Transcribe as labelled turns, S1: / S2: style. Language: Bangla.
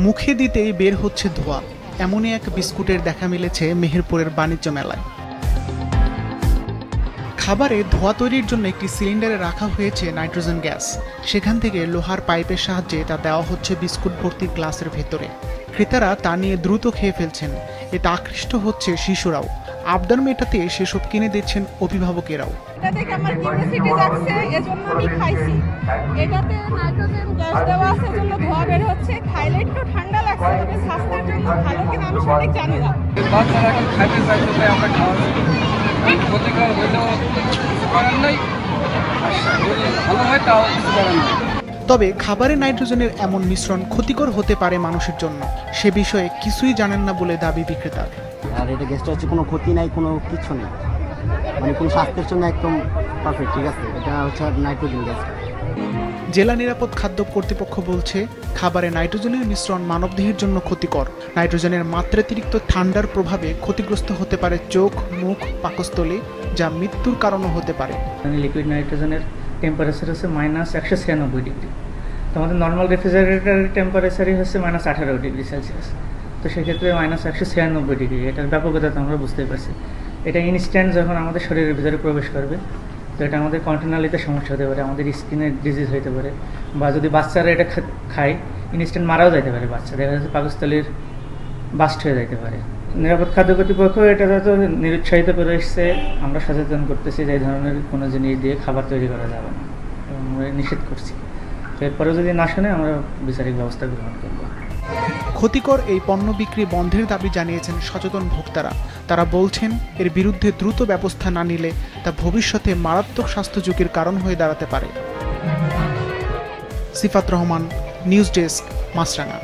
S1: মুখে দিতেই বের হচ্ছে ধোঁয়া, এমনই এক বিস্কুটের দেখা মিলেছে মেহেরপুরের বাণিজ্য মেলায়। খাবারে ধোঁয়া তৈরির জন্য একটি সিলিন্ডারে রাখা হয়েছে নাইট্রোজেন গ্যাস। সেখান থেকে লোহার পাইপের সাহায্যে তা দেওয়া হচ্ছে বিস্কুট ভর্তি গ্লাসের ভেতরে। ক্রেতারা তা নিয়ে দ্রুত খেয়ে ফেলছেন। এতে আকৃষ্ট হচ্ছে শিশুরাও। আবদার মেটাতে সেসব কিনে দিচ্ছেন অভিভাবকেরাও।
S2: আমার কিউরিওসিটি জাগছে, এজন্য আমি খাইছি। এটাতে নাইট্রোজেন গ্যাস দেওয়া আছে, এজন্য ধোঁয়া বের হচ্ছে। খাইলে একটু ঠান্ডা লাগছে, তবে স্বাস্থ্যের জন্য ভালো কিনা আমি সঠিক জানি না।
S3: বাচ্চারা এখন খাইতে চাইছে, তাই আমরা খাওয়াচ্ছি। ক্ষতিকর হলেও কিছু করার নাই, ভালো হয় তাও কিছু করার নাই।
S1: তবে খাবারে নাইট্রোজেনের এমন মিশ্রণ ক্ষতিকর হতে পারে মানুষের জন্য, সে বিষয়ে কিছুই জানেন না বলে দাবি বিক্রেতার।
S4: আর এটা গ্যাসটা হচ্ছে কোনো ক্ষতি নাই, কোনো কিছু নেই, মানে কোনো স্বাস্থ্যের জন্য একদম পারফেক্ট, ঠিক আছে। এটা হচ্ছে নাইট্রোজেন গ্যাস।
S1: জেলা নিরাপদ খাদ্য কর্তৃপক্ষ বলছে, খাবারে নাইট্রোজেনের মিশ্রণ মানবদেহের জন্য ক্ষতিকর। নাইট্রোজেনের মাত্রাতিরিক্ত ঠান্ডার প্রভাবে ক্ষতিগ্রস্ত হতে পারে চোখ, মুখ, পাকস্থলী, যা মৃত্যুর কারণও হতে পারে।
S5: লিকুইড নাইট্রোজেনের টেম্পারেচার হচ্ছে -196 ডিগ্রি। তো আমাদের নর্মাল রেফ্রিজারেটরের টেম্পারেচারই হচ্ছে -18 ডিগ্রি সেলসিয়াস। তো সেক্ষেত্রে -196 ডিগ্রি, এটার ব্যাপকতা তো আমরা বুঝতেই পারছি। এটা ইনস্ট্যান্ট যখন আমাদের শরীরের ভিতরে প্রবেশ করবে, তো এটা আমাদের কন্টিনালিতে সমস্যা হতে পারে, আমাদের স্কিনের ডিজিজ হতে পারে, বা যদি বাচ্চারা এটা খায় ইনস্ট্যান্ট মারাও যেতে পারে। বাচ্চা দেখা যাচ্ছে পাকস্থলীর বাস্ট হয়ে যেতে পারে। নিরাপদ খাদ্য কর্তৃপক্ষ এটা তো নিরুৎসাহিত করে এসছে। আমরা সচেতন করতেছি যে এই ধরনের কোনো জিনিস দিয়ে খাবার তৈরি করা যাবে না, এবং আমরা নিষেধ করছি। এরপরেও যদি না শোনে আমরা বিচারিক ব্যবস্থা গ্রহণ করব।
S1: ক্ষতিকর এই পণ্য বিক্রি বন্ধের দাবি জানিয়েছেন সচেতন ভোক্তারা। তারা বলছেন, এর বিরুদ্ধে দ্রুত ব্যবস্থা না নিলে তা ভবিষ্যতে মারাত্মক স্বাস্থ্য ঝুঁকির কারণ হয়ে দাঁড়াতে পারে। সিফাত রহমান, নিউজ ডেস্ক, মাছরাঙা।